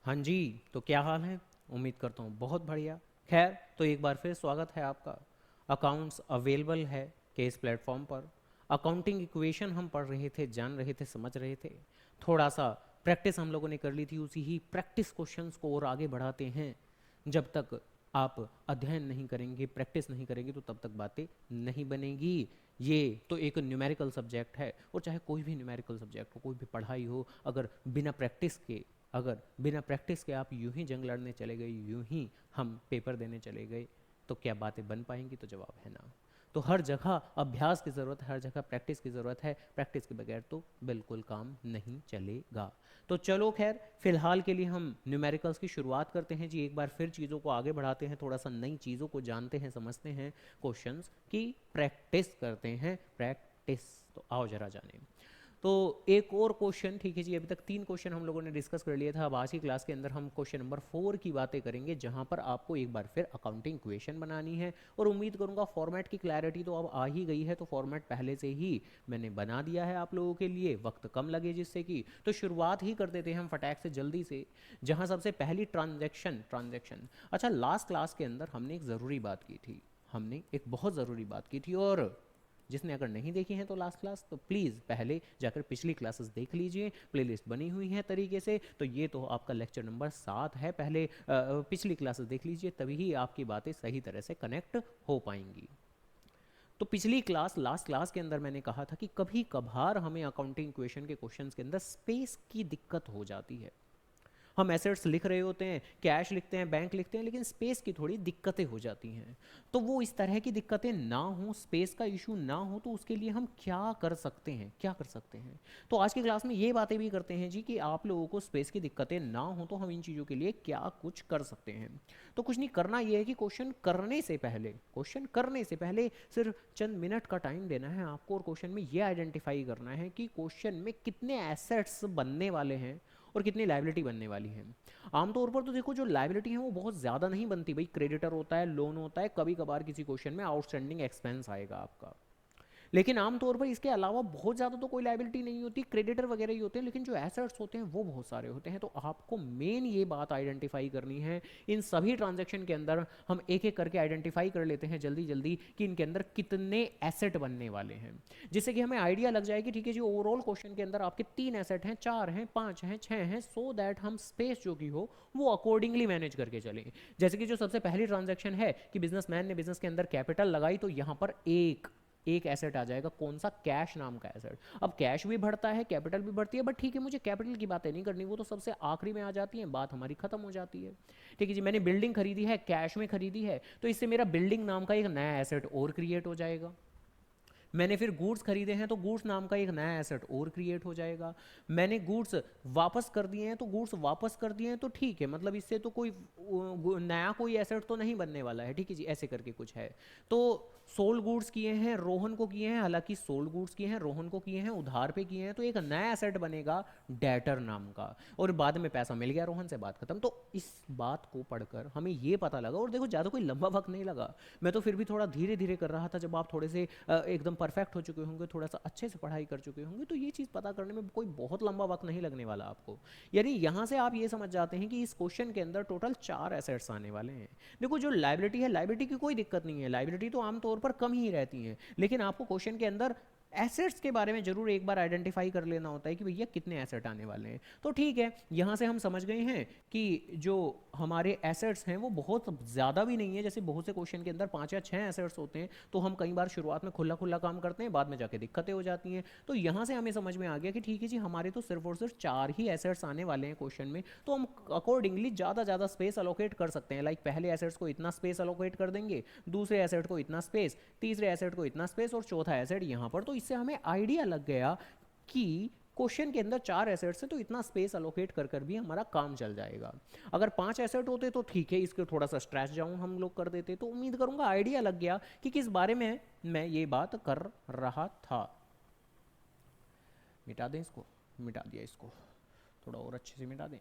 हाँ जी। तो क्या हाल है? उम्मीद करता हूँ बहुत बढ़िया। खैर, तो एक बार फिर स्वागत है आपका। अकाउंट्स अवेलेबल है के इस प्लेटफॉर्म पर। अकाउंटिंग इक्वेशन हम पढ़ रहे थे, जान रहे थे, समझ रहे थे। थोड़ा सा प्रैक्टिस हम लोगों ने कर ली थी, उसी ही प्रैक्टिस क्वेश्चंस को और आगे बढ़ाते हैं। जब तक आप अध्ययन नहीं करेंगे, प्रैक्टिस नहीं करेंगे, तो तब तक बातें नहीं बनेगी। ये तो एक न्यूमेरिकल सब्जेक्ट है, और चाहे कोई भी न्यूमेरिकल सब्जेक्ट हो, कोई भी पढ़ाई हो, अगर बिना प्रैक्टिस के आप यूं ही जंग लड़ने चले गए, यूं ही हम पेपर देने चले गए, तो क्या बातें बन पाएंगी? तो जवाब है ना। तो हर जगह अभ्यास की ज़रूरत है, हर जगह प्रैक्टिस की ज़रूरत है। प्रैक्टिस के बगैर तो बिल्कुल काम नहीं चलेगा। तो चलो खैर, फिलहाल के लिए हम न्यूमेरिकल्स की शुरुआत करते हैं जी। एक बार फिर चीज़ों को आगे बढ़ाते हैं, थोड़ा सा नई चीज़ों को जानते हैं, समझते हैं, क्वेश्चंस की प्रैक्टिस करते हैं। प्रैक्टिस। तो आओ जरा जाने। तो एक और क्वेश्चन, ठीक है जी। अभी तक 3 क्वेश्चन हम लोगों ने डिस्कस कर लिया था। अब आज की क्लास के अंदर हम क्वेश्चन नंबर 4 की बातें करेंगे, जहां पर आपको एक बार फिर अकाउंटिंग इक्वेशन बनानी है। और उम्मीद करूंगा फॉर्मेट की क्लैरिटी तो अब आ ही गई है। तो फॉर्मेट पहले से ही मैंने बना दिया है आप लोगों के लिए, वक्त कम लगे जिससे कि। तो शुरुआत ही कर देते हैं हम फटाक से, जल्दी से। जहां सबसे पहली ट्रांजैक्शन ट्रांजैक्शन अच्छा, लास्ट क्लास के अंदर हमने एक ज़रूरी बात की थी। हमने एक बहुत ज़रूरी बात की थी, और जिसने अगर नहीं देखी है तो लास्ट क्लास, तो प्लीज़ पहले जाकर पिछली क्लासेस देख लीजिए। प्लेलिस्ट बनी हुई है तरीके से। तो ये तो आपका लेक्चर नंबर 7 है। पहले पिछली क्लासेस देख लीजिए, तभी ही आपकी बातें सही तरह से कनेक्ट हो पाएंगी। तो पिछली क्लास, लास्ट क्लास के अंदर मैंने कहा था कि कभी कभार हमें अकाउंटिंग इक्वेशन के क्वेश्चंस के अंदर स्पेस की दिक्कत हो जाती है। हम एसेट्स लिख रहे होते हैं, कैश लिखते हैं, बैंक लिखते हैं, लेकिन स्पेस की थोड़ी दिक्कतें हो जाती हैं। तो वो इस तरह की दिक्कतें ना हो, स्पेस का इशू ना हो, तो उसके लिए हम क्या कर सकते हैं, क्या कर सकते हैं? तो आज की क्लास में ये बातें भी करते हैं जी, कि आप लोगों को स्पेस की दिक्कतें ना हो तो हम इन चीज़ों के लिए क्या कुछ कर सकते हैं। तो कुछ नहीं करना, ये है कि क्वेश्चन करने से पहले सिर्फ चंद मिनट का टाइम देना है आपको, और क्वेश्चन में ये आइडेंटिफाई करना है कि क्वेश्चन में कितने एसेट्स बनने वाले हैं और कितनी लाइबिलिटी बनने वाली है। आमतौर पर तो देखो, जो लाइबिलिटी है वो बहुत ज़्यादा नहीं बनती भाई। क्रेडिटर होता है, लोन होता है, कभी कभार किसी क्वेश्चन में आउटस्टैंडिंग एक्सपेंस आएगा आपका। लेकिन आमतौर पर इसके अलावा बहुत ज़्यादा तो कोई लाइबिलिटी नहीं होती, क्रेडिटर वगैरह ही होते हैं। लेकिन जो एसेट्स होते हैं वो बहुत सारे होते हैं। तो आपको मेन ये बात आइडेंटिफाई करनी है। इन सभी ट्रांजैक्शन के अंदर हम एक एक करके आइडेंटिफाई कर लेते हैं जल्दी जल्दी, कि इनके अंदर कितने एसेट बनने वाले हैं, जिससे कि हमें आइडिया लग जाए कि ठीक है जी, ओवरऑल क्वेश्चन के अंदर आपके 3 एसेट हैं, 4 हैं, 5 हैं, 6 हैं, सो दैट हम स्पेस जो की हो वो अकॉर्डिंगली मैनेज करके चलें। जैसे कि जो सबसे पहली ट्रांजैक्शन है कि बिजनेसमैन ने बिजनेस के अंदर कैपिटल लगाई, तो यहाँ पर एक एक एसेट आ जाएगा। कौन सा? कैश नाम का एसेट। अब कैश भी बढ़ता है, कैपिटल भी बढ़ती है, बट ठीक है, मुझे कैपिटल की बातें नहीं करनी, वो तो सबसे आखिरी में आ जाती है, बात हमारी खत्म हो जाती है। ठीक है जी, मैंने बिल्डिंग खरीदी है, कैश में खरीदी है, तो इससे मेरा बिल्डिंग नाम का एक नया एसेट और क्रिएट हो जाएगा। मैंने फिर गुड्स खरीदे हैं, तो गुड्स नाम का एक नया एसेट और क्रिएट हो जाएगा। मैंने गुड्स वापस कर दिए हैं, तो गुड्स वापस कर दिए हैं, तो ठीक है, मतलब इससे तो कोई नया कोई एसेट तो नहीं बनने वाला है। ठीक है जी, ऐसे करके कुछ है। तो सोल्ड गुड्स किए हैं, रोहन को किए हैं, हालांकि सोल्ड गुड्स किए हैं, रोहन को किए हैं, उधार पे किए हैं, तो एक नया एसेट बनेगा डेटर नाम का। और बाद में पैसा मिल गया रोहन से, बात खत्म। तो इस बात को पढ़कर हमें ये पता लगा, और देखो ज़्यादा कोई लंबा वक्त नहीं लगा। मैं तो फिर भी थोड़ा धीरे धीरे कर रहा था। जब आप थोड़े से एकदम परफेक्ट हो चुके होंगे, थोड़ा सा अच्छे से पढ़ाई कर चुके होंगे, तो ये चीज़ पता करने में कोई बहुत लंबा वक्त नहीं लगने वाला आपको। यानी यहाँ से आप ये समझ जाते हैं कि इस क्वेश्चन के अंदर टोटल 4 एसेट्स आने वाले हैं। देखो, जो लाइबिलिटी है, लाइबिलिटी की कोई दिक्कत नहीं है, लाइबिलिटी तो आमतौर पर कम ही रहती है। लेकिन आपको क्वेश्चन के अंदर एसेट्स के बारे में जरूर एक बार आइडेंटिफाई कर लेना होता है कि भैया कितने एसेट आने वाले हैं। तो ठीक है, यहाँ से हम समझ गए हैं कि जो हमारे एसेट्स हैं वो बहुत ज़्यादा भी नहीं है। जैसे बहुत से क्वेश्चन के अंदर 5 या 6 एसेट्स होते हैं, तो हम कई बार शुरुआत में खुला खुला काम करते हैं, बाद में जाके दिक्कतें हो जाती हैं। तो यहाँ से हमें समझ में आ गया कि ठीक है जी, हमारे तो सिर्फ और सिर्फ 4 ही एसेट्स आने वाले हैं क्वेश्चन में। तो हम अकॉर्डिंगली ज़्यादा ज़्यादा स्पेस अलोकेट कर सकते हैं। लाइक पहले एसेट्स को इतना स्पेस अलोकेट कर देंगे, दूसरे एसेट को इतना स्पेस, तीसरे एसेट को इतना स्पेस, और चौथा एसेट यहाँ पर। तो इससे हमें आइडिया लग गया कि क्वेश्चन के अंदर 4 एसेट्स है, तो इतना स्पेस अलोकेट कर कर भी हमारा काम चल जाएगा। अगर 5 एसेट होते तो ठीक है, इसके थोड़ा सा स्ट्रेच डाउन हम लोग कर देते। तो उम्मीद करूंगा आइडिया लग गया कि किस बारे में मैं ये बात कर रहा था। मिटा दें इसको, मिटा दिया इसको, थोड़ा और अच्छे से मिटा दें।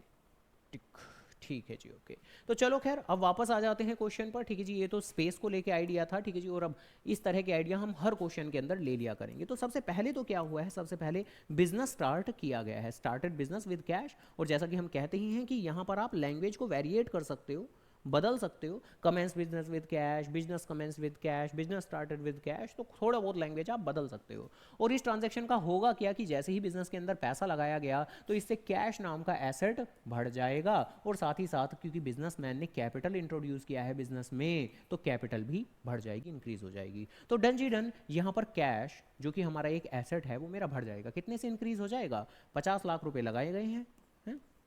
टिक ठीक है जी, ओके। तो चलो खैर अब वापस आ जाते हैं क्वेश्चन पर, ठीक है जी। ये तो स्पेस को लेके आइडिया था, ठीक है जी। और अब इस तरह के आइडिया हम हर क्वेश्चन के अंदर ले लिया करेंगे। तो सबसे पहले तो क्या हुआ है, सबसे पहले बिजनेस स्टार्ट किया गया है, स्टार्टेड बिजनेस विद कैश। और जैसा कि हम कहते ही हैं कि यहाँ पर आप लैंग्वेज को वेरिएट कर सकते हो, बदल सकते हो। Commences business with cash, business commences with cash, business started with cash, तो थोड़ा बहुत लैंग्वेज आप बदल सकते हो। और इस ट्रांजैक्शन का होगा क्या कि जैसे ही बिजनेस के अंदर पैसा लगाया गया तो इससे कैश नाम का एसेट बढ़ जाएगा। और साथ ही साथ क्योंकि बिजनेसमैन ने कैपिटल इंट्रोड्यूस किया है बिजनेस में, तो कैपिटल भी बढ़ जाएगी, इंक्रीज हो जाएगी। तो डन जी डन, यहाँ पर कैश जो कि हमारा एक एसेट है वो मेरा बढ़ जाएगा। कितने से इंक्रीज हो जाएगा? 50 लाख रुपए लगाए गए हैं,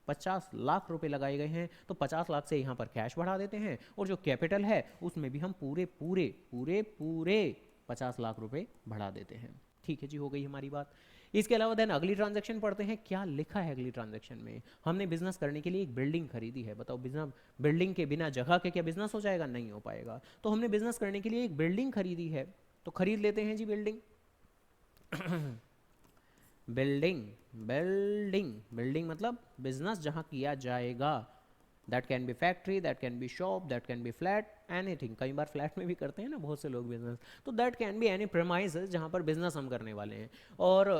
50 लाख रुपए लगाए गए हैं, तो 50 लाख से यहाँ पर कैश बढ़ा देते हैं। और जो कैपिटल है उसमें भी हम पूरे पूरे पूरे पूरे 50 लाख रुपए बढ़ा देते हैं। ठीक है जी, हो गई हमारी बात। इसके अलावा देन अगली ट्रांजैक्शन पढ़ते हैं। क्या लिखा है अगली ट्रांजैक्शन में? हमने बिजनेस करने के लिए एक बिल्डिंग खरीदी है। बताओ, बिजनेस बिल्डिंग के बिना जगह के क्या बिजनेस हो जाएगा? नहीं हो पाएगा। तो हमने बिजनेस करने के लिए एक बिल्डिंग खरीदी है, तो खरीद लेते हैं जी बिल्डिंग। बिल्डिंग बिल्डिंग बिल्डिंग मतलब बिजनेस जहां किया जाएगा। That can be factory, that can be shop, that can be flat, anything. कई बार फ्लैट में भी करते हैं ना बहुत से लोग बिजनेस। तो that can be any premises जहां पर बिजनेस हम करने वाले हैं। और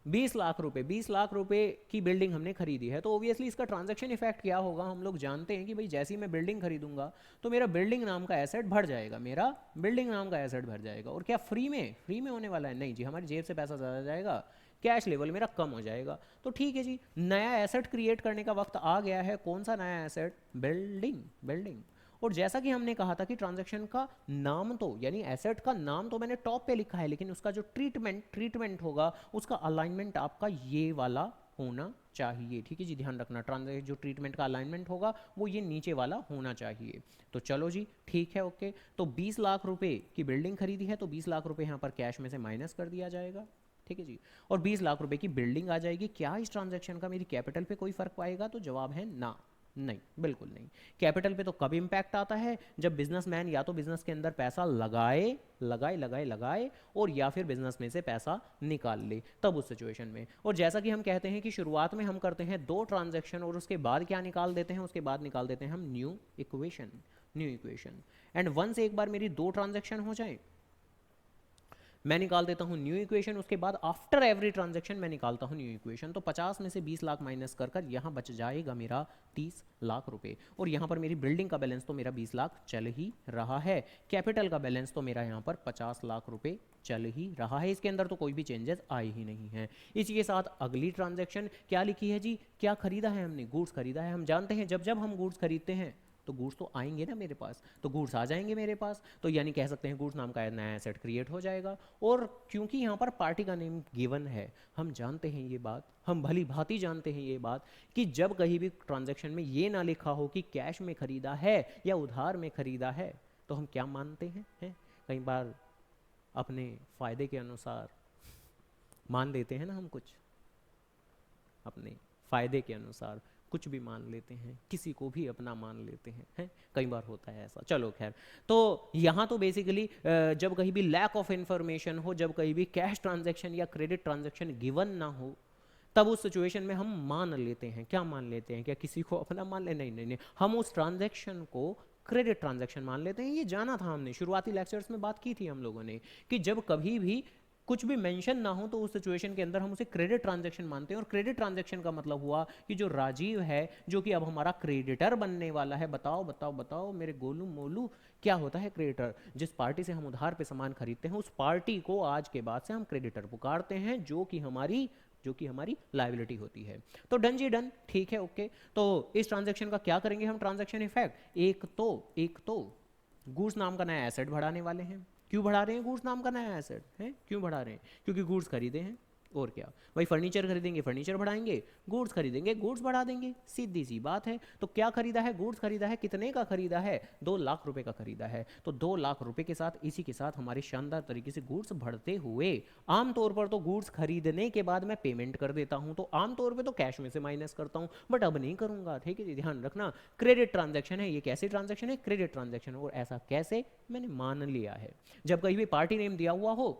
20 लाख रुपए, 20 लाख रुपए की बिल्डिंग हमने खरीदी है। तो ऑब्वियसली इसका ट्रांजैक्शन इफेक्ट क्या होगा? हम लोग जानते हैं कि भाई जैसे ही मैं बिल्डिंग खरीदूंगा तो मेरा बिल्डिंग नाम का एसेट बढ़ जाएगा, मेरा बिल्डिंग नाम का एसेट बढ़ जाएगा। और क्या फ्री में, फ्री में होने वाला है? नहीं जी, हमारी जेब से पैसा ज़्यादा जाएगा, कैश लेवल मेरा कम हो जाएगा। तो ठीक है जी, नया एसेट क्रिएट करने का वक्त आ गया है। कौन सा नया एसेट? Building, building. और जैसा कि हमने कहा था कि ट्रांजैक्शन का नाम तो, यानी एसेट का नाम तो मैंने टॉप पे लिखा है, लेकिन उसका जो ट्रीटमेंट होगा उसका अलाइनमेंट आपका ये वाला होना चाहिए। ठीक है जी, ध्यान रखना, ट्रांजैक्शन जो ट्रीटमेंट का अलाइनमेंट होगा वो ये नीचे वाला होना चाहिए। तो चलो जी, ठीक है, ओके। तो 20 लाख रुपए की बिल्डिंग खरीदी है, तो 20 लाख रुपए यहाँ पर कैश में से माइनस कर दिया जाएगा। ठीक है जी। और 20 लाख रुपए की बिल्डिंग आ जाएगी। क्या इस ट्रांजैक्शन का मेरी कैपिटल पे कोई फर्क पाएगा? तो जवाब है ना, नहीं, बिल्कुल नहीं। कैपिटल पे तो कब इंपैक्ट आता है? जब बिजनेसमैन या तो बिजनेस के अंदर पैसा लगाए लगाए लगाए लगाए और या फिर बिजनेस में से पैसा निकाल ले, तब उस सिचुएशन में। और जैसा कि हम कहते हैं कि शुरुआत में हम करते हैं 2 ट्रांजैक्शन और उसके बाद क्या निकाल देते हैं? उसके बाद निकाल देते हैं हम new equation, new equation. And once एक बार मेरी 2 ट्रांजैक्शन हो जाए, मैं निकाल देता हूं न्यू इक्वेशन। उसके बाद आफ्टर एवरी ट्रांजैक्शन मैं निकालता हूं न्यू इक्वेशन। तो 50 में से 20 लाख माइनस कर कर यहां बच जाएगा मेरा 30 लाख रुपए। और यहां पर मेरी बिल्डिंग का बैलेंस तो मेरा 20 लाख चल ही रहा है, कैपिटल का बैलेंस तो मेरा यहां पर 50 लाख रुपए चल ही रहा है। इसके अंदर तो कोई भी चेंजेस आए ही नहीं है। इसी के साथ अगली ट्रांजैक्शन क्या लिखी है जी? क्या खरीदा है हमने? गुड्स खरीदा है। हम जानते हैं जब जब हम गुड्स खरीदते हैं तो गुड्स तो आएंगे ना मेरे पास, तो गुड्स आ जाएंगे मेरे पास। तो यानी कह सकते हैं गुड्स नाम का नया एसेट क्रिएट हो जाएगा। और क्योंकि यहाँ पर पार्टी का नेम गिवन है, हम जानते हैं ये बात, हम भली भांति जानते हैं ये बात कि जब कहीं भी ट्रांजैक्शन में ये ना लिखा हो कि कैश में खरीदा है या उधार में खरीदा है, तो हम क्या मानते हैं? कई बार अपने फायदे के अनुसार मान लेते हैं ना, हम कुछ अपने फायदे के अनुसार कुछ भी मान लेते हैं, किसी को भी अपना मान लेते हैं, कई बार होता है ऐसा। चलो खैर, तो यहाँ तो बेसिकली जब कहीं भी लैक ऑफ इंफॉर्मेशन हो, जब कहीं भी कैश ट्रांजैक्शन या क्रेडिट ट्रांजैक्शन गिवन ना हो, तब उस सिचुएशन में हम मान लेते हैं। क्या मान लेते हैं? क्या किसी को अपना मान ले? नहीं नहीं नहीं, हम उस ट्रांजैक्शन को क्रेडिट ट्रांजैक्शन मान लेते हैं। ये जाना था हमने, शुरुआती लेक्चर्स में बात की थी हम लोगों ने कि जब कभी भी कुछ भी मेंशन ना हो तो उस सिचुएशन के अंदर हम उसे क्रेडिट ट्रांजैक्शन मानते हैं। और क्रेडिट ट्रांजैक्शन का मतलब हुआ कि जो राजीव है, जो कि अब हमारा क्रेडिटर बनने वाला है, बताओ बताओ बताओ मेरे गोलू मोलू, क्या होता है क्रेडिटर? जिस पार्टी से हम उधार पे सामान खरीदते हैं उस पार्टी को आज के बाद से हम क्रेडिटर पुकारते हैं, जो कि हमारी लायबिलिटी होती है। तो डन जी डन, ठीक है, ओके। तो इस ट्रांजैक्शन का क्या करेंगे हम? ट्रांजैक्शन इफेक्ट, एक तो गुड्स नाम का नया एसेट बढ़ाने वाले हैं। क्यों बढ़ा रहे हैं गुड्स नाम का नया एसेट है? क्यों बढ़ा रहे हैं? क्योंकि गुड्स खरीदे हैं। और क्या भाई, फर्नीचर खरीदेंगे फर्नीचर बढ़ाएंगे, गुड्स खरीदेंगे गुड्स बढ़ा देंगे, सीधी सी बात है। तो क्या खरीदा है? गुड्स खरीदा है। कितने का खरीदा है? 2 लाख रुपए का खरीदा है। तो 2 लाख रुपए के साथ इसी के साथ हमारे शानदार तरीके से गुड्स बढ़ते हुए, आमतौर पर तो गुड्स खरीदने के बाद मैं पेमेंट कर देता हूं, तो आमतौर पर तो कैश में से माइनस करता हूं, बट अब नहीं करूंगा। ठीक है जी, ध्यान रखना, क्रेडिट ट्रांजैक्शन है ये। कैसे ट्रांजैक्शन है? Credit transaction. और ऐसा कैसे? मैंने मान लिया है। जब कहीं भी पार्टी नेम दिया हुआ हो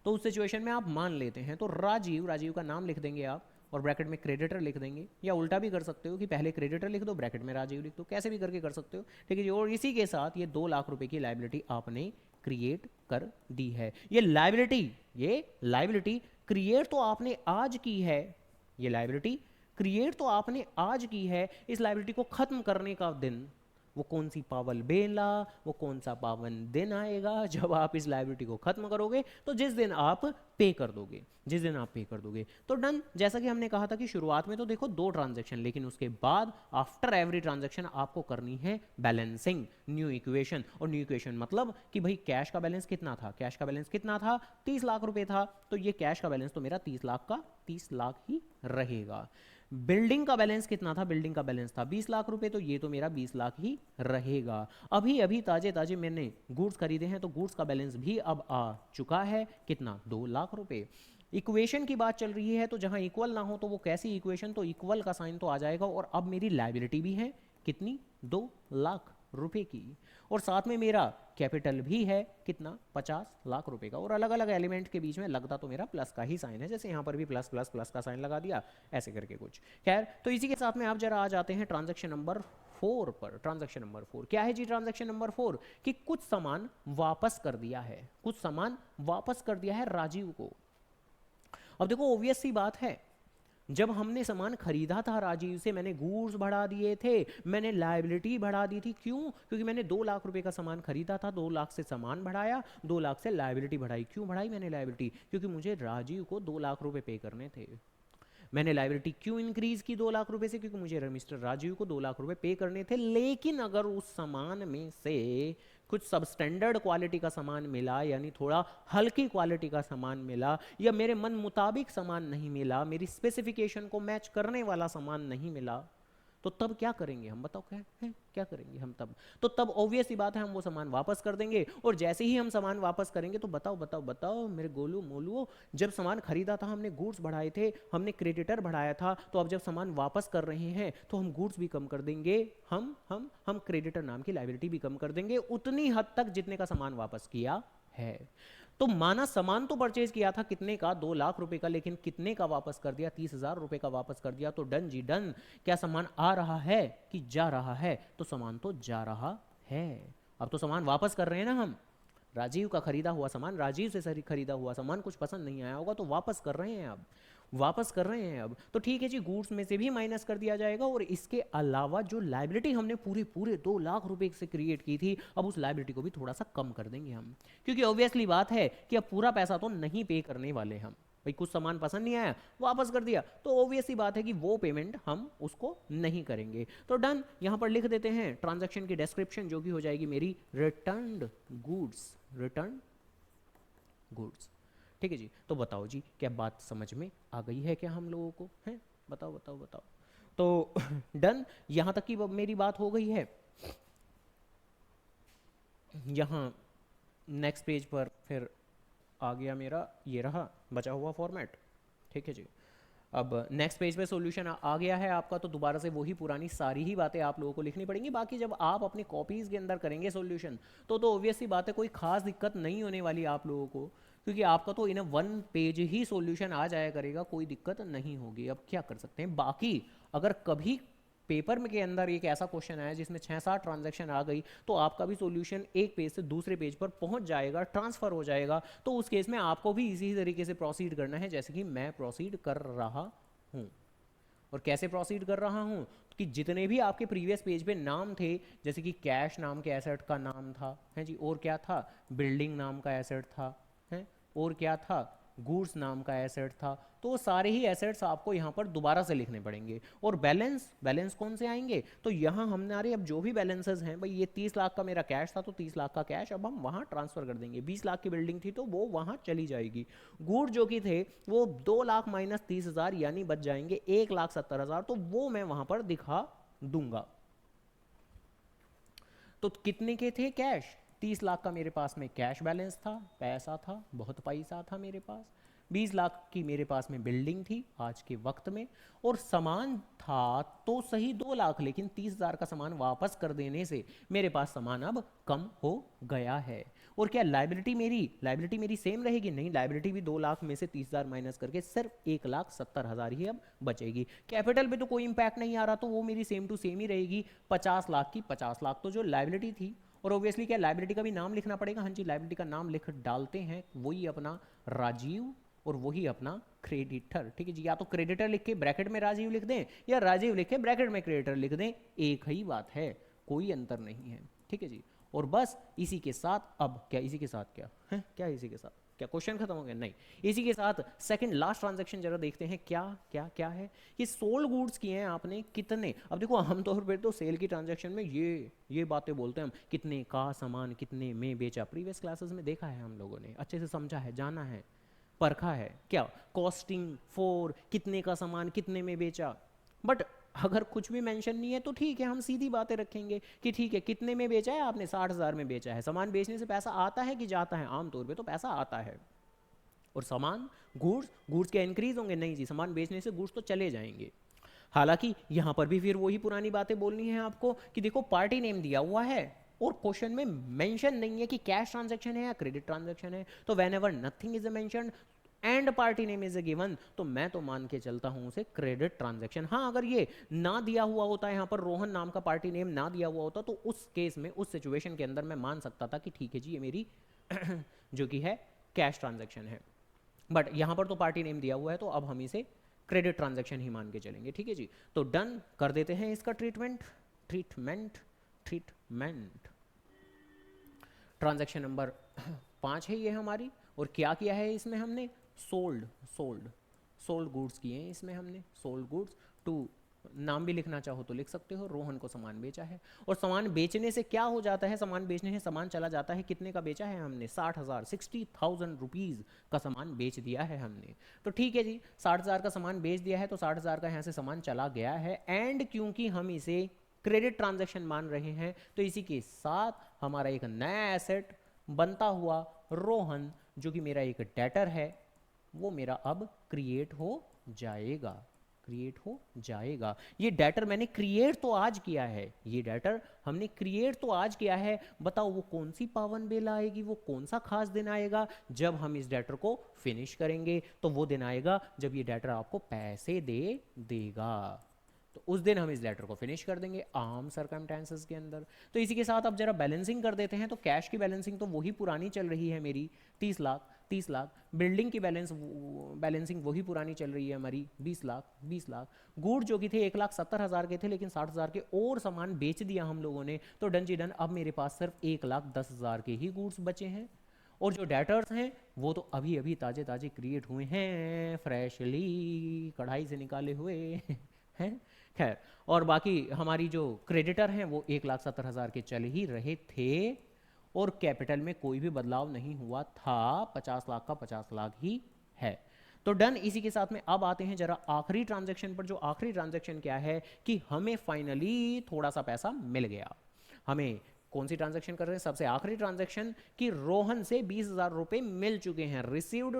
तो उस सिचुएशन में आप मान लेते हैं। तो राजीव का नाम लिख देंगे आप, और ब्रैकेट में क्रेडिटर लिख देंगे, या उल्टा भी कर सकते हो कि पहले क्रेडिटर लिख दो ब्रैकेट में राजीव लिख दो, कैसे भी करके कर सकते हो, ठीक है जी। और इसी के साथ ये 2 लाख रुपए की लाइबिलिटी आपने क्रिएट कर दी है। ये लाइबिलिटी क्रिएट तो आपने आज की है, ये लाइबिलिटी क्रिएट तो आपने आज की है। इस लाइबिलिटी को खत्म करने का दिन, वो कौन सी पावन बेला, वो कौन सा पावन दिन आएगा जब आप इस लाइबिलिटी को खत्म करोगे, तो जिस दिन आप पे कर दोगे, जिस दिन आप पे कर दोगे तो डन। जैसा कि हमने कहा था कि शुरुआत में तो देखो 2 ट्रांजैक्शन, लेकिन उसके बाद आफ्टर एवरी ट्रांजैक्शन आपको करनी है बैलेंसिंग, न्यू इक्वेशन। और न्यू इक्वेशन मतलब कि भाई कैश का बैलेंस कितना था, कैश का बैलेंस कितना था, 30 लाख रुपए था, तो ये कैश का बैलेंस तो मेरा 30 लाख का 30 लाख ही रहेगा। बिल्डिंग का बैलेंस कितना था, बिल्डिंग का बैलेंस था 20 लाख रुपए, तो ये तो मेरा 20 लाख ही रहेगा। अभी अभी ताजे ताजे मैंने गुड्स खरीदे हैं, तो गुड्स का बैलेंस भी अब आ चुका है, कितना, 2 लाख रुपए। इक्वेशन की बात चल रही है, तो जहां इक्वल ना हो तो वो कैसी इक्वेशन, तो इक्वल का साइन तो आ जाएगा। और अब मेरी लायबिलिटी भी है कितनी, 2 लाख रुपए की, और साथ में मेरा कैपिटल भी है कितना, 50 लाख रुपए का। और अलग अलग एलिमेंट के बीच में लगता तो मेरा प्लस का ही साइन है, जैसे यहाँ पर भी प्लस प्लस प्लस का साइन लगा दिया, ऐसे करके कुछ। खैर, तो इसी के साथ में आप जरा आ जाते हैं ट्रांजैक्शन नंबर 4 पर। ट्रांजैक्शन नंबर 4 क्या है जी, ट्रांजैक्शन नंबर 4 कि कुछ सामान वापस कर दिया है, कुछ सामान वापस कर दिया है राजीव को। अब देखो ऑब्वियस सी बात है, जब हमने सामान खरीदा था राजीव से, मैंने गुड्स बढ़ा दिए थे, मैंने लायबिलिटी बढ़ा दी थी। क्यों? क्योंकि मैंने 2 लाख रुपए का सामान खरीदा था, 2 लाख से सामान बढ़ाया, 2 लाख से लायबिलिटी बढ़ाई। क्यों बढ़ाई मैंने लायबिलिटी? क्योंकि मुझे राजीव को 2 लाख रुपए पे करने थे। मैंने लायबिलिटी क्यों इंक्रीज की 2 लाख रुपए से? क्योंकि मुझे मिस्टर राजीव को 2 लाख रुपए पे करने थे। लेकिन अगर उस सामान में से कुछ सबस्टैंडर्ड क्वालिटी का सामान मिला, यानी थोड़ा हल्की क्वालिटी का सामान मिला, या मेरे मन मुताबिक सामान नहीं मिला, मेरी स्पेसिफिकेशन को मैच करने वाला सामान नहीं मिला, तो तब क्या करेंगे हम, बताओ क्या है, क्या करेंगे हम तब? तो तब ऑब्वियस ही बात है, हम वो सामान वापस कर देंगे। और जैसे ही हम सामान वापस करेंगे, तो बताओ बताओ बताओ मेरे गोलू मोलुओ, जब सामान खरीदा था हमने गुड्स बढ़ाए थे, हमने क्रेडिटर बढ़ाया था, तो अब जब सामान वापस कर रहे हैं तो हम गुड्स भी कम कर देंगे, हम क्रेडिटर नाम की लायबिलिटी भी कम कर देंगे, उतनी हद तक जितने का सामान वापस किया है। तो माना सामान तो परचेज किया था कितने का, 2 लाख रुपए का, लेकिन कितने का वापस कर दिया, 30,000 रुपए का वापस कर दिया। तो डन जी डन। क्या सामान आ रहा है कि जा रहा है? तो सामान तो जा रहा है। अब तो सामान वापस कर रहे हैं ना हम, राजीव का खरीदा हुआ सामान, राजीव से खरीदा हुआ सामान कुछ पसंद नहीं आया होगा, तो वापस कर रहे हैं, अब वापस कर रहे हैं। अब तो ठीक है जी, गुड्स में से भी माइनस कर दिया जाएगा, और इसके अलावा जो लायबिलिटी हमने पूरे पूरे 2 लाख रुपए से क्रिएट की थी, अब उस लायबिलिटी को भी थोड़ा सा कम कर देंगे हम, क्योंकि ऑब्वियसली बात है कि अब पूरा पैसा तो नहीं पे करने वाले हम। भाई कुछ सामान पसंद नहीं आया, वापस कर दिया, तो ऑब्वियस ही बात है कि वो पेमेंट हम उसको नहीं करेंगे। तो डन, यहां पर लिख देते हैं ट्रांजैक्शन की डिस्क्रिप्शन, जो कि हो जाएगी मेरी रिटर्न्ड गुड्स, रिटर्न गुड्स। ठीक है जी। तो बताओ जी, क्या बात समझ में आ गई है क्या हम लोगों को, है? बताओ बताओ बताओ। तो डन, यहां तक की मेरी बात हो गई है। यहां नेक्स्ट पेज पर फिर आ गया मेरा, ये रहा बचा हुआ फॉर्मेट। ठीक है जी। अब नेक्स्ट पेज पे सॉल्यूशन आ गया है आपका, तो दोबारा से वही पुरानी सारी ही बातें आप लोगों को लिखनी पड़ेंगी। बाकी जब आप अपनी कॉपीज़ के अंदर करेंगे सॉल्यूशन, तो ऑब्वियस सी बात है, कोई खास दिक्कत नहीं होने वाली आप लोगों को, क्योंकि आपका तो इन 1 पेज ही सॉल्यूशन आ जाया करेगा, कोई दिक्कत नहीं होगी। अब क्या कर सकते हैं, बाकी अगर कभी पेपर में के अंदर एक ऐसा क्वेश्चन आया जिसमें 6-7 ट्रांजैक्शन आ गई, तो आपका भी सॉल्यूशन एक पेज से दूसरे पेज पर पहुंच जाएगा, ट्रांसफर हो जाएगा। तो उस केस में आपको भी इसी तरीके से प्रोसीड करना है जैसे कि मैं प्रोसीड कर रहा हूं। और कैसे प्रोसीड कर रहा हूं कि जितने भी आपके प्रीवियस पेज पे नाम थे, जैसे कि कैश नाम के एसेट का नाम था, है जी, और क्या था, बिल्डिंग नाम का एसेट था, है, और क्या था, गुड्स नाम का एसेट था, तो सारे ही एसेट्स आपको यहाँ पर दोबारा से लिखने पड़ेंगे। और बैलेंस कौन से आएंगे, तो यहाँ हमारे अब जो भी बैलेंसेस हैं, भाई ये 30 लाख का मेरा कैश था, तो 30 लाख का कैश अब हम वहाँ ट्रांसफर कर देंगे। 20 लाख की बिल्डिंग थी तो वो वहाँ चली जाएगी। गुड जो कि थे वो 2 लाख माइनस 30,000 यानी बच जाएंगे 1,70,000, तो वो मैं वहाँ पर दिखा दूंगा। तो कितने के थे कैश, 30 लाख का मेरे पास में कैश बैलेंस था, पैसा था, बहुत पैसा था मेरे पास। 20 लाख की मेरे पास में बिल्डिंग थी आज के वक्त में, और सामान था तो सही 2 लाख, लेकिन 30,000 का सामान वापस कर देने से मेरे पास सामान अब कम हो गया है। और क्या लाइबिलिटी मेरी सेम रहेगी? नहीं, लाइबिलिटी भी 2 लाख में से 30,000 माइनस करके सिर्फ 1,70,000 ही अब बचेगी। कैपिटल पे तो कोई इंपैक्ट नहीं आ रहा, तो वो मेरी सेम टू सेम ही रहेगी। 50 लाख की 50 लाख तो जो लाइबिलिटी थी, और ऑब्वियसली क्या लाइबिलिटी का भी नाम लिखना पड़ेगा? हाँ जी, लाइबिलिटी का नाम लिख डालते हैं, वही अपना राजीव और वही अपना क्रेडिटर। ठीक है जी, या तो क्रेडिटर लिख के ब्रैकेट में राजीव लिख दें, या राजीव लिख के ब्रैकेट में क्रेडिटर लिख दें, एक ही बात है, कोई अंतर नहीं है। ठीक है जी, और बस इसी के साथ अब क्या, इसी के साथ क्या है, क्या इसी के साथ क्या क्वेश्चन खत्म हो गया? नहीं, इसी के साथ सेकंड लास्ट ट्रांजैक्शन जरा देखते हैं क्या क्या क्या है। ये सोल्ड गुड्स किए हैं आपने कितने? अब देखो आमतौर पर तो सेल की ट्रांजैक्शन में ये बातें बोलते हैं हम, कितने का सामान कितने में बेचा। प्रीवियस क्लासेस में देखा है हम लोगों ने, अच्छे से समझा है, जाना है, परखा है। क्या कॉस्टिंग फॉर कितने का सामान कितने में बेचा। बट अगर कुछ भी मेंशन नहीं है तो ठीक है, हम सीधी बातें रखेंगे कि ठीक है कितने में बेचा है आपने, 60,000 में बेचा है। सामान बेचने से पैसा आता है कि जाता है? आमतौर पे तो पैसा आता है। और सामान गुड्स क्या इंक्रीज होंगे? नहीं जी, सामान बेचने से गुड्स तो चले जाएंगे। हालांकि यहां पर भी फिर वही पुरानी बातें बोलनी है आपको कि देखो पार्टी नेम दिया हुआ है और क्वेश्चन में मेंशन नहीं है कि कैश ट्रांजैक्शन है या क्रेडिट ट्रांजैक्शन है। तो when ever nothing is mentioned and party name is given, तो मैं तो मान के चलता हूं उसे क्रेडिट ट्रांजैक्शन। हाँ, अगर ये ना दिया हुआ होता, यहाँ पर रोहन नाम का पार्टी नेम ना दिया हुआ होता, तो उस केस में, उस सिचुएशन के अंदर मैं मान सकता था कि ठीक है जी ये मेरी जो कि है कैश ट्रांजैक्शन है। बट यहाँ पर तो पार्टी नेम दिया हुआ है, तो अब हम इसे क्रेडिट ट्रांजैक्शन ही मान के चलेंगे। ठीक है जी, तो डन कर देते हैं इसका ट्रीटमेंट। ट्रांजैक्शन नंबर 5 है ये हमारी। और क्या किया है इसमें हमने? सोल्ड गुड्स किए हैं इसमें हमने। सोल्ड गुड्स टू, नाम भी लिखना चाहो तो लिख सकते हो, रोहन को सामान बेचा है। और सामान बेचने से क्या हो जाता है? सामान बेचने से सामान चला जाता है, कितने का बेचा है हमने? 60,000 रुपीज़ का सामान बेच दिया है हमने। तो ठीक है जी, 60,000 का सामान बेच दिया है, तो 60,000 का यहाँ से सामान चला गया है। एंड क्योंकि हम इसे क्रेडिट ट्रांजैक्शन मान रहे हैं, तो इसी के साथ हमारा एक नया एसेट बनता हुआ रोहन, जो कि मेरा एक डेटर है, वो मेरा अब क्रिएट हो जाएगा। ये डेटर मैंने क्रिएट तो आज किया है, ये डेटर हमने क्रिएट तो आज किया है। बताओ वो कौन सी पावन बेला आएगी, वो कौन सा खास दिन आएगा जब हम इस डेटर को फिनिश करेंगे? तो वो दिन आएगा जब ये डेटर आपको पैसे देगा। तो उस दिन हम इस लेटर को फिनिश कर देंगे आम सर्कमस्टेंसेस के अंदर। तो इसी के साथ अब जरा बैलेंसिंग कर देते हैं। तो कैश की बैलेंसिंग तो वही पुरानी चल रही है मेरी, 30 लाख। बिल्डिंग की बैलेंसिंग वही पुरानी चल रही है हमारी, 20 लाख। गुड जो कि थे 1,70,000 के थे, लेकिन 60,000 के और सामान बेच दिया हम लोगों ने, तो डन जी डन। अब मेरे पास सिर्फ 1,10,000 के ही गुड्स बचे हैं। और जो डेटर्स हैं वो तो अभी अभी ताजे क्रिएट हुए हैं, फ्रेशली कढ़ाई से निकाले हुए हैं। खैर, और बाकी हमारी जो क्रेडिटर हैं वो 1,70,000 के चल ही रहे थे, और कैपिटल में कोई भी बदलाव नहीं हुआ था, 50 लाख का 50 लाख ही है। तो डन। इसी के साथ में अब आते हैं जरा आखिरी ट्रांजैक्शन पर। जो आखिरी ट्रांजैक्शन क्या है कि हमें फाइनली थोड़ा सा पैसा मिल गया। हमें कौन सी ट्रांजैक्शन कर रहे हैं? सबसे आखिरी ट्रांजैक्शन कि रोहन से 20,000 रुपए मिल चुके हैं। Received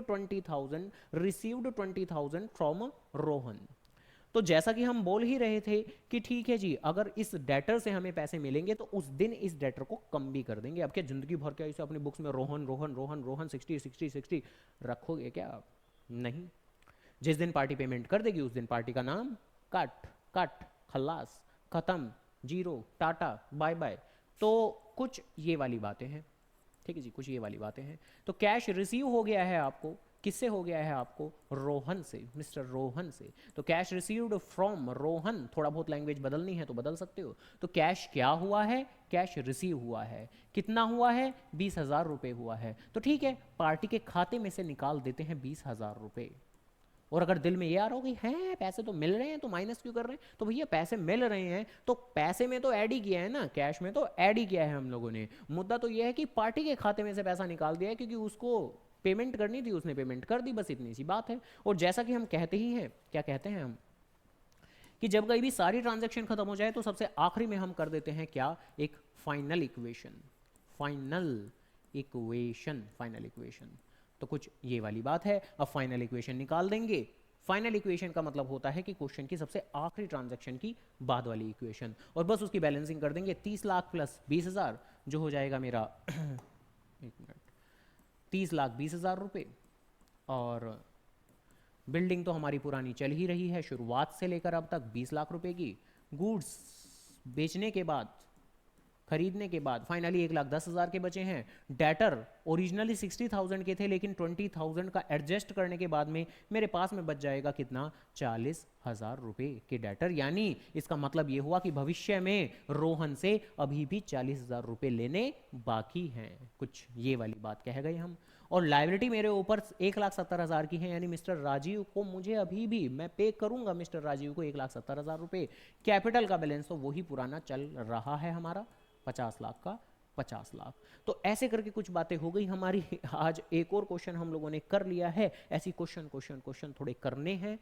20,000 from Rohan. तो जैसा कि हम बोल ही रहे थे कि ठीक है जी, अगर इस डेटर से हमें पैसे मिलेंगे तो उस दिन इस डेटर को कम भी कर देंगे। अब क्या जिंदगी भर क्या इसे अपनी बुक्स में रोहन 60 रखोगे क्या आप? नहीं। जिस दिन पार्टी पेमेंट कर देगी उस दिन पार्टी का नाम कट खल्लास, खत्म, जीरो, टाटा, बाय बाय। तो कुछ ये वाली बातें हैं। ठीक है जी, कुछ ये वाली बातें हैं। तो कैश रिसीव हो गया है आपको, किससे हो गया है आपको? रोहन से, मिस्टर रोहन से। तो कैश रिसीव्ड फ्रॉम रोहन, थोड़ा बहुत लैंग्वेज बदलनी है तो बदल सकते हो। तो कैश क्या हुआ है? कैश रिसीव हुआ है। कितना हुआ है? 20,000 रुपए हुआ है। तो ठीक है, पार्टी के खाते में से निकाल देते हैं 20,000 रुपए। और अगर दिल में ये आ रहा हो कि हैं पैसे तो मिल रहे हैं तो माइनस क्यों कर रहे हैं, तो भैया पैसे मिल रहे हैं तो पैसे में तो ऐड ही किया है ना, कैश में तो ऐड ही किया है हम लोगों ने। मुद्दा तो ये है कि पार्टी के खाते में से पैसा निकाल दिया है, क्योंकि उसको पेमेंट करनी थी, उसने पेमेंट कर दी, बस इतनी सी बात है। और जैसा कि हम कहते ही हैं, क्या कहते हैं हम, कि जब कहीं भी सारी ट्रांजैक्शन खत्म हो जाए तो सबसे आखिरी में हम कर देते हैं क्या? एक फाइनल इक्वेशन। तो कुछ ये वाली बात है। अब फाइनल इक्वेशन निकाल देंगे। फाइनल इक्वेशन का मतलब होता है कि क्वेश्चन की सबसे आखिरी ट्रांजैक्शन की बाद वाली इक्वेशन, और बस उसकी बैलेंसिंग कर देंगे। 30 लाख प्लस 20,000 जो हो जाएगा मेरा 30,20,000 रुपये। और बिल्डिंग तो हमारी पुरानी चल ही रही है शुरुआत से लेकर अब तक 20 लाख रुपए की। गुड्स बेचने के बाद, खरीदने के बाद फाइनली 1,10,000 के बचे हैं। डेटर ओरिजिनली 60,000 के थे, लेकिन 20,000 का एडजस्ट करने के बाद में मेरे पास में बच जाएगा कितना, 40,000 रुपए के डेटर। यानी इसका मतलब ये हुआ कि भविष्य में रोहन से अभी भी 40,000 रुपए लेने बाकी हैं। कुछ ये वाली बात कह गए हम। और लाइबिलिटी मेरे ऊपर 1,70,000 की है, यानी मिस्टर राजीव को मुझे अभी भी मैं पे करूंगा मिस्टर राजीव को 1,70,000 रुपए। कैपिटल का बैलेंस तो वही पुराना चल रहा है हमारा, 50 लाख का 50 लाख। तो ऐसे करके कुछ बातें हो गई हमारी। आज एक और क्वेश्चन हम लोगों ने कर लिया है। ऐसी क्वेश्चन क्वेश्चन क्वेश्चन थोड़े करने हैं,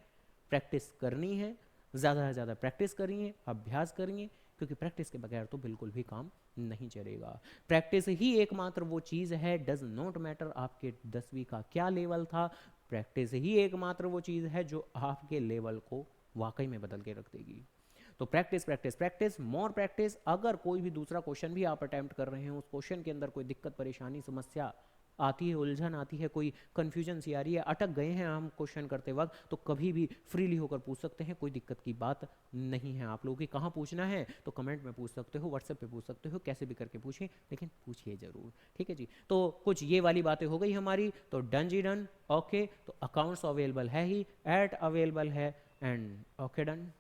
प्रैक्टिस करनी है, ज़्यादा से ज़्यादा प्रैक्टिस करिए, अभ्यास करिए, क्योंकि प्रैक्टिस के बगैर तो बिल्कुल भी काम नहीं चलेगा। प्रैक्टिस ही एकमात्र वो चीज़ है, डज नॉट मैटर आपके 10वीं का क्या लेवल था, प्रैक्टिस ही एकमात्र वो चीज़ है जो आपके लेवल को वाकई में बदल के रख देगी। तो practice practice practice, more practice. अगर कोई भी दूसरा क्वेश्चन भी आप अटेम्प्ट कर रहे हैं, उस क्वेश्चन के अंदर कोई दिक्कत परेशानी समस्या आती है, उलझन आती है, कोई कंफ्यूजन सी आ रही है, अटक गए हैं हम क्वेश्चन करते वक्त, तो कभी भी फ्रीली होकर पूछ सकते हैं, कोई दिक्कत की बात नहीं है। आप लोगों की कहाँ पूछना है तो कमेंट में पूछ सकते हो, व्हाट्सएप पे पूछ सकते हो, कैसे भी करके पूछें, लेकिन पूछिए ज़रूर। ठीक है जी। तो कुछ ये वाली बातें हो गई हमारी। तो डन जी डन। ओके, तो अकाउंट्स अवेलेबल है ही, एट अवेलेबल है, एंड ओके डन।